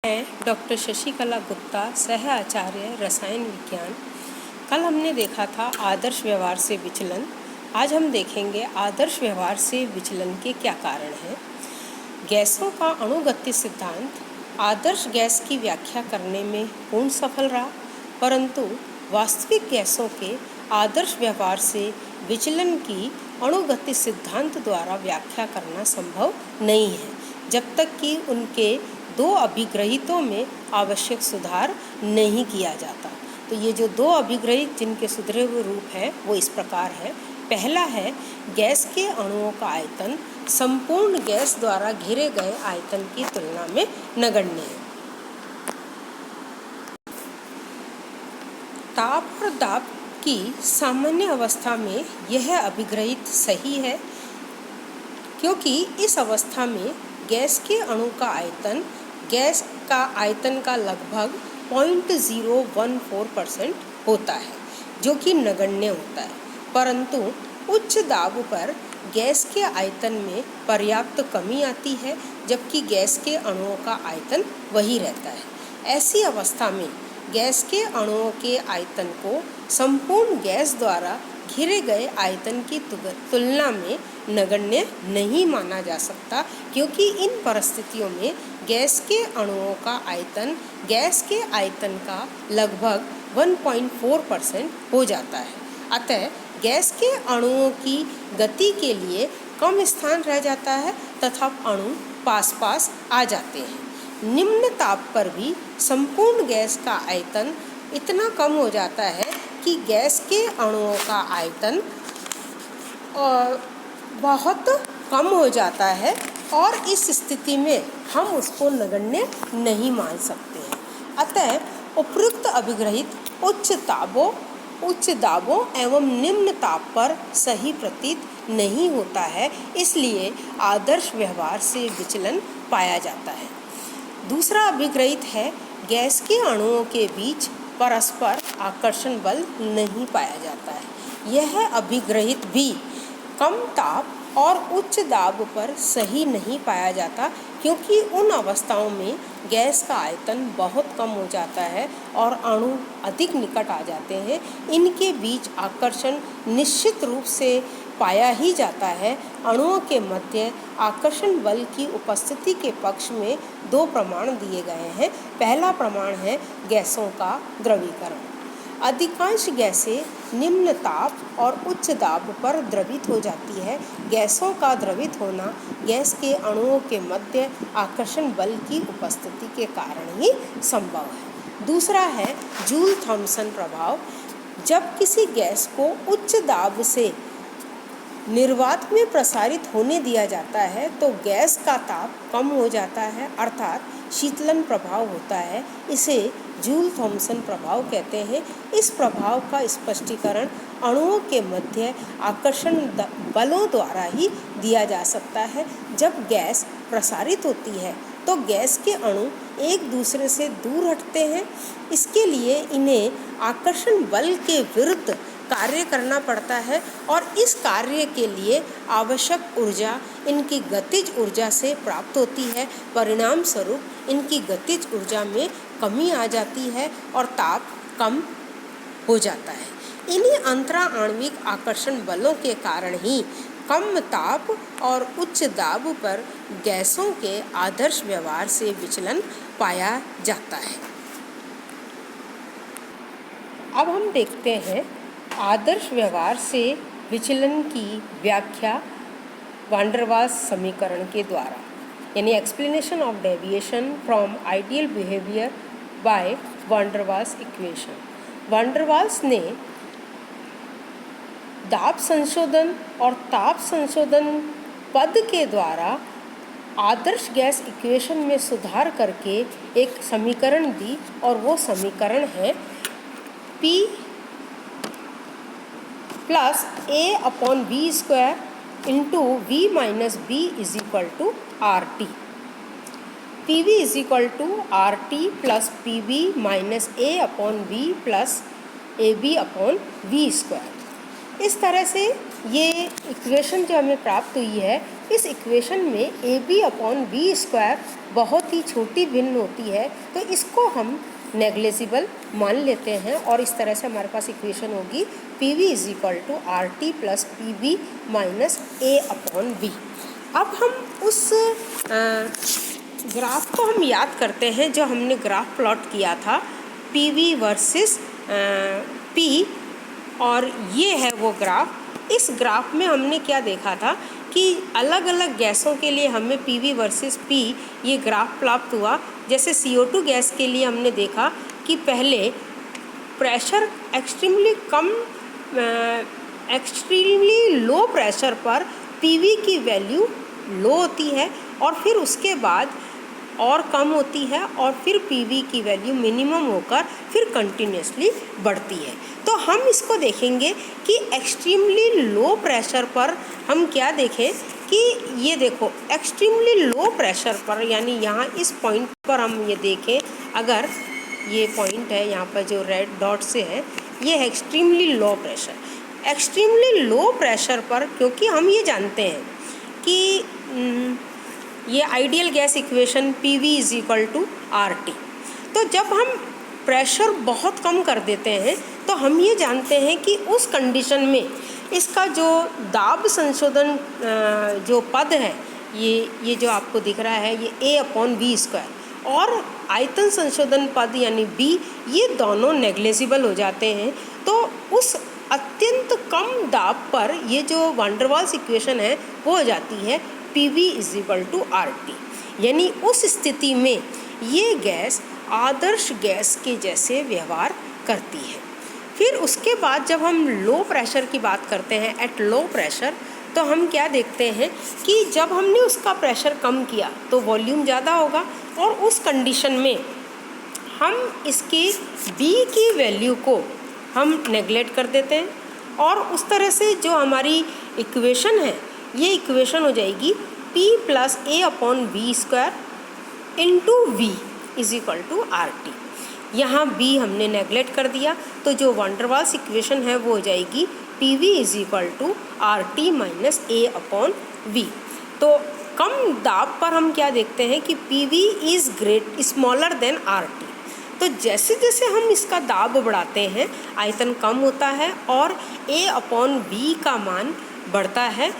मैं डॉक्टर शशिकला गुप्ता, सह आचार्य रसायन विज्ञान। कल हमने देखा था आदर्श व्यवहार से विचलन। आज हम देखेंगे आदर्श व्यवहार से विचलन के क्या कारण हैं। गैसों का अणुगति सिद्धांत आदर्श गैस की व्याख्या करने में पूर्ण सफल रहा, परंतु वास्तविक गैसों के आदर्श व्यवहार से विचलन की अणुगति सिद्धांत द्वारा व्याख्या करना संभव नहीं है, जब तक कि उनके दो अभिग्रहितों में आवश्यक सुधार नहीं किया जाता। तो ये जो दो अभिग्रहित जिनके सुधरे हुए रूप हैं वो इस प्रकार है। पहला है, गैस के अणुओं का आयतन संपूर्ण गैस द्वारा घेरे गए आयतन की तुलना में नगण्य है। ताप और दाब की सामान्य अवस्था में यह अभिग्रहित सही है, क्योंकि इस अवस्था में गैस के अणु का आयतन गैस का आयतन का लगभग 0.014% होता है, जो कि नगण्य होता है। परंतु उच्च दाब पर गैस के आयतन में पर्याप्त कमी आती है, जबकि गैस के अणुओं का आयतन वही रहता है। ऐसी अवस्था में गैस के अणुओं के आयतन को संपूर्ण गैस द्वारा घेरे गए आयतन की तुलना में नगण्य नहीं माना जा सकता, क्योंकि इन परिस्थितियों में गैस के अणुओं का आयतन गैस के आयतन का लगभग 1.4% हो जाता है। अतः गैस के अणुओं की गति के लिए कम स्थान रह जाता है तथा अणु पास पास आ जाते हैं। निम्न ताप पर भी संपूर्ण गैस का आयतन इतना कम हो जाता है कि गैस के अणुओं का आयतन बहुत कम हो जाता है, और इस स्थिति में हम उसको नगण्य नहीं मान सकते हैं। अतः उपयुक्त अभिग्रहित उच्च दाबों एवं निम्न ताप पर सही प्रतीत नहीं होता है, इसलिए आदर्श व्यवहार से विचलन पाया जाता है। दूसरा अभिग्रहित है, गैस के अणुओं के बीच परस्पर आकर्षण बल नहीं पाया जाता है। यह अभिग्रहित भी कम ताप और उच्च दाब पर सही नहीं पाया जाता, क्योंकि उन अवस्थाओं में गैस का आयतन बहुत कम हो जाता है और अणु अधिक निकट आ जाते हैं। इनके बीच आकर्षण निश्चित रूप से पाया ही जाता है। अणुओं के मध्य आकर्षण बल की उपस्थिति के पक्ष में दो प्रमाण दिए गए हैं। पहला प्रमाण है गैसों का द्रवीकरण। अधिकांश गैसें निम्न ताप और उच्च दाब पर द्रवित हो जाती है। गैसों का द्रवित होना गैस के अणुओं के मध्य आकर्षण बल की उपस्थिति के कारण ही संभव है। दूसरा है जूल थॉम्सन प्रभाव। जब किसी गैस को उच्च दाब से निर्वात में प्रसारित होने दिया जाता है तो गैस का ताप कम हो जाता है, अर्थात शीतलन प्रभाव होता है। इसे जूल थॉम्सन प्रभाव कहते हैं। इस प्रभाव का स्पष्टीकरण अणुओं के मध्य आकर्षण बलों द्वारा ही दिया जा सकता है। जब गैस प्रसारित होती है तो गैस के अणु एक दूसरे से दूर हटते हैं। इसके लिए इन्हें आकर्षण बल के विरुद्ध कार्य करना पड़ता है, और इस कार्य के लिए आवश्यक ऊर्जा इनकी गतिज ऊर्जा से प्राप्त होती है। परिणाम स्वरूप इनकी गतिज ऊर्जा में कमी आ जाती है और ताप कम हो जाता है। इन्हीं अंतरा आणविक आकर्षण बलों के कारण ही कम ताप और उच्च दाब पर गैसों के आदर्श व्यवहार से विचलन पाया जाता है। अब हम देखते हैं आदर्श व्यवहार से विचलन की व्याख्या वान डर वाल्स समीकरण के द्वारा, यानी explanation of deviation from ideal behaviour by van der Waals equation. One der Waals ने दाब संशोधन और ताप संशोधन पद के द्वारा आदर्श गैस इक्वेशन में सुधार करके एक समीकरण दी, और वो समीकरण है P plus A/V² into V minus B is equal to RT। PV is equal to RT plus PV minus A/V plus AB/V²। इस तरह से ये इक्वेशन जो हमें प्राप्त हुई है, इस इक्वेशन में AB/V² बहुत ही छोटी भिन्न होती है, तो इसको हम नेग्लिजिबल मान लेते हैं और इस तरह से हमारे पास इक्वेशन होगी PV = RT + PB - A/V। अब हम उस ग्राफ को हम याद करते हैं जो हमने ग्राफ प्लॉट किया था PV वर्सेस P, और ये है वो ग्राफ। इस ग्राफ में हमने क्या देखा था कि अलग अलग गैसों के लिए हमें PV वर्सेस P ये ग्राफ प्राप्त हुआ। जैसे CO2 गैस के लिए हमने देखा कि पहले प्रेशर एक्सट्रीमली लो प्रेशर पर PV की वैल्यू लो होती है और फिर उसके बाद और कम होती है और फिर PV की वैल्यू मिनिमम होकर फिर कंटिन्यूसली बढ़ती है। तो हम इसको देखेंगे कि एक्सट्रीमली लो प्रेशर पर हम क्या देखें कि ये देखो एक्सट्रीमली लो प्रेशर पर, यानी यहाँ इस पॉइंट पर हम ये देखें, अगर ये पॉइंट है यहाँ पर जो रेड डॉट से है, ये है extremely low pressure. Extremely low pressure पर क्योंकि हम ये जानते हैं कि ये ideal gas equation PV = RT, तो जब हम प्रेशर बहुत कम कर देते हैं तो हम ये जानते हैं कि उस कंडीशन में इसका जो दाब संशोधन जो पद है, ये जो आपको दिख रहा है, ये A/V², और आयतन संशोधन पद यानी B, ये दोनों नेग्लिजिबल हो जाते हैं। तो उस अत्यंत कम दाब पर ये जो वैन डर वाल्स इक्वेशन है वो हो जाती है PV = RT, यानी उस स्थिति में ये गैस आदर्श गैस के जैसे व्यवहार करती है। फिर उसके बाद जब हम लो प्रेशर की बात करते हैं, एट लो प्रेशर, तो हम क्या देखते हैं कि जब हमने उसका प्रेशर कम किया तो वॉल्यूम ज़्यादा होगा, और उस कंडीशन में हम इसके B की वैल्यू को हम नेगलेक्ट कर देते हैं, और उस तरह से जो हमारी इक्वेशन है, ये इक्वेशन हो जाएगी P + A/V² × V = RT। यहाँ B हमने नेगलेक्ट कर दिया, तो जो वैन डर वाल्स इक्वेशन है वो हो जाएगी PV = RT - A/V। तो कम दाब पर हम क्या देखते हैं कि PV = स्मॉलर देन RT। तो जैसे जैसे हम इसका दाब बढ़ाते हैं आयतन कम होता है और A/V का मान बढ़ता है,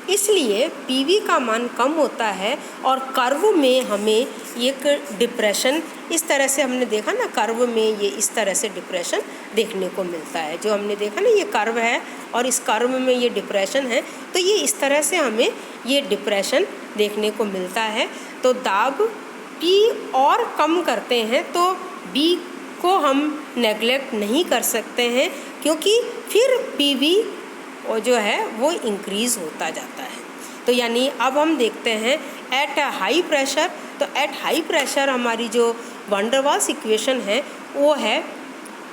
इसलिए PV का मान कम होता है और कर्व में हमें एक डिप्रेशन, इस तरह से हमने देखा ना, कर्व में ये इस तरह से डिप्रेशन देखने को मिलता है। जो हमने देखा ना, ये कर्व है और इस कर्व में ये डिप्रेशन है, तो ये इस तरह से हमें ये डिप्रेशन देखने को मिलता है। तो दाब P और कम करते हैं तो B को हम नेगलेक्ट नहीं कर सकते हैं, क्योंकि फिर PV और जो है वो इंक्रीज़ होता जाता है। तो यानी अब हम देखते हैं एट हाई प्रेशर, तो एट हाई प्रेशर हमारी जो वैन डर वाल्स इक्वेशन है वो है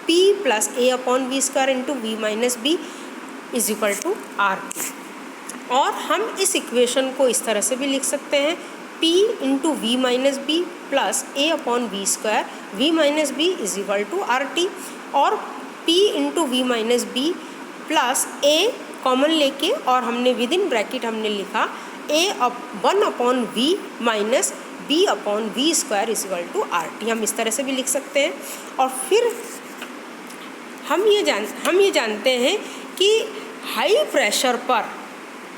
P + A/V² × V - B = RT। और हम इस इक्वेशन को इस तरह से भी लिख सकते हैं P × V - B + A/V², V - B = RT, और P × V - B + A common लेके, और हमने विद इन ब्रैकेट हमने लिखा A/1/V - B/V² = RT। हम इस तरह से भी लिख सकते हैं। और फिर हम ये जानते हैं कि हाई प्रेशर पर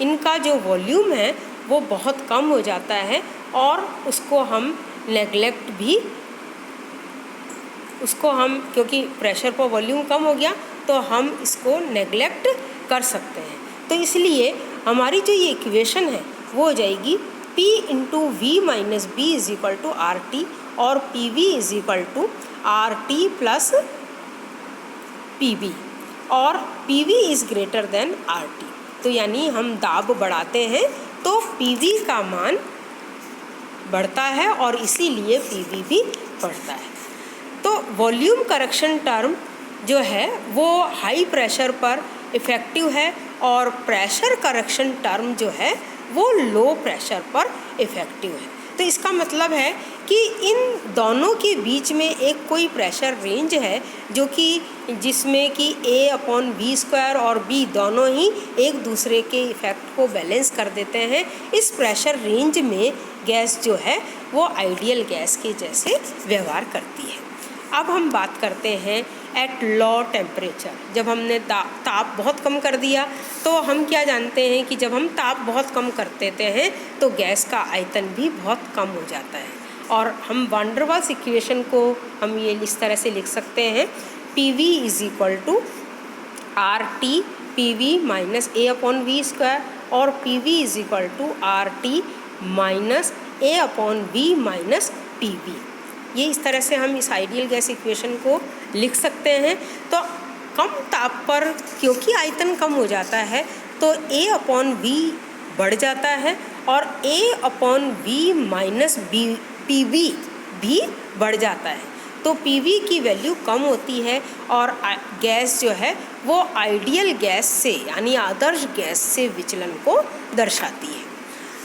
इनका जो वॉल्यूम है वो बहुत कम हो जाता है, और उसको हम नेगलेक्ट भी, क्योंकि प्रेशर पर वॉल्यूम कम हो गया तो हम इसको नेगलेक्ट कर सकते हैं। तो इसलिए हमारी जो ये इक्वेशन है वो हो जाएगी P × V - B = RT, और PV = RT + PB, और PV > RT। तो यानी हम दाब बढ़ाते हैं तो PV का मान बढ़ता है और इसीलिए PV भी बढ़ता है। तो वॉल्यूम करेक्शन टर्म जो है वो हाई प्रेशर पर इफ़ेक्टिव है, और प्रेशर करेक्शन टर्म जो है वो लो प्रेशर पर इफ़ेक्टिव है। तो इसका मतलब है कि इन दोनों के बीच में एक कोई प्रेशर रेंज है जो कि जिसमें कि A/v² और B दोनों ही एक दूसरे के इफ़ेक्ट को बैलेंस कर देते हैं। इस प्रेशर रेंज में गैस जो है वो आइडियल गैस के जैसे व्यवहार करती है। अब हम बात करते हैं एट लो टेम्परेचर। जब हमने ताप बहुत कम कर दिया तो हम क्या जानते हैं कि जब हम ताप बहुत कम कर देते हैं तो गैस का आयतन भी बहुत कम हो जाता है। और हम वैन डर वाल्स इक्वेशन को हम ये इस तरह से लिख सकते हैं, PV = RT PV - A/v² और PV = RT - A/v - PV। ये इस तरह से हम इस आइडियल गैस इक्वेशन को लिख सकते हैं। तो कम ताप पर क्योंकि आयतन कम हो जाता है तो A/v बढ़ जाता है और A/v - PV भी बढ़ जाता है। तो PV की वैल्यू कम होती है और गैस जो है वो आइडियल गैस से यानी आदर्श गैस से विचलन को दर्शाती है।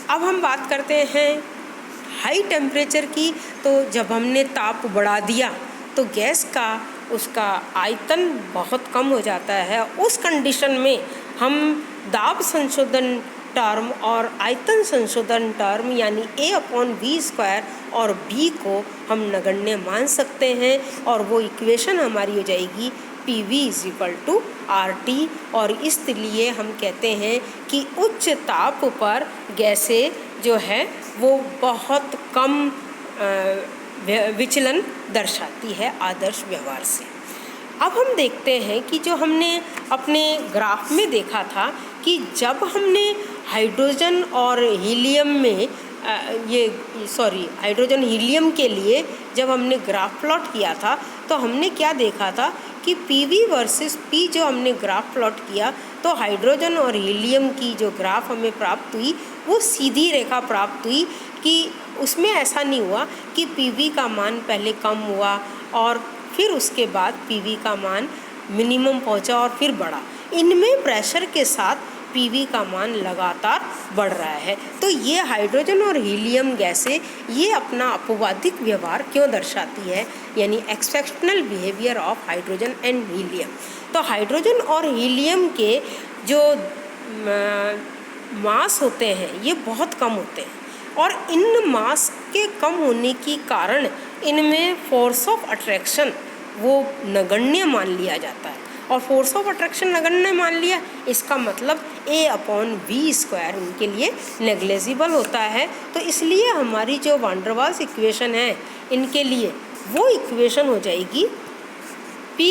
अब हम बात करते हैं हाई टेम्परेचर की। तो जब हमने ताप बढ़ा दिया तो गैस का उसका आयतन बहुत कम हो जाता है। उस कंडीशन में हम दाब संशोधन टर्म और आयतन संशोधन टर्म यानी A/v² और B को हम नगण्य मान सकते हैं और वो इक्वेशन हमारी हो जाएगी PV = RT। और इसलिए हम कहते हैं कि उच्च ताप पर गैसें जो है वो बहुत कम विचलन दर्शाती है आदर्श व्यवहार से। अब हम देखते हैं कि जो हमने अपने ग्राफ में देखा था कि जब हमने हाइड्रोजन और हीलियम में हाइड्रोजन हीलियम के लिए जब हमने ग्राफ प्लॉट किया था तो हमने क्या देखा था कि PV वर्सेस P जो हमने ग्राफ प्लॉट किया तो हाइड्रोजन और हीलियम की जो ग्राफ हमें प्राप्त हुई वो सीधी रेखा प्राप्त हुई कि उसमें ऐसा नहीं हुआ कि PV का मान पहले कम हुआ और फिर उसके बाद PV का मान मिनिमम पहुंचा और फिर बढ़ा। इनमें प्रेशर के साथ PV का मान लगातार बढ़ रहा है। तो ये हाइड्रोजन और हीलियम गैसें ये अपना अपवादिक व्यवहार क्यों दर्शाती है, यानी exceptional behaviour of hydrogen and helium. तो हाइड्रोजन और हीलियम के जो मास होते हैं ये बहुत कम होते हैं और इन मास के कम होने के कारण इनमें फोर्स ऑफ अट्रैक्शन वो नगण्य मान लिया जाता है। और फोर्स ऑफ अट्रैक्शन नगण्य मान लिया इसका मतलब A/v² इनके लिए नेग्लिजिबल होता है। तो इसलिए हमारी जो वैन डर वाल्स इक्वेशन है इनके लिए वो इक्वेशन हो जाएगी P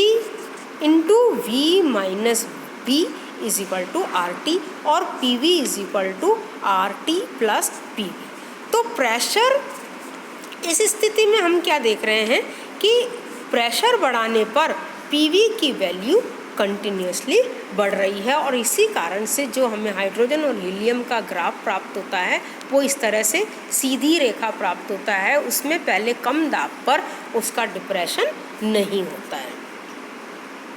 × V - B = RT और PV = RT + PV। तो प्रेशर इस स्थिति में हम क्या देख रहे हैं कि प्रेशर बढ़ाने पर PV की वैल्यू कंटिन्यूसली बढ़ रही है और इसी कारण से जो हमें हाइड्रोजन और हीलियम का ग्राफ प्राप्त होता है वो इस तरह से सीधी रेखा प्राप्त होता है। उसमें पहले कम दाब पर उसका डिप्रेशन नहीं होता है।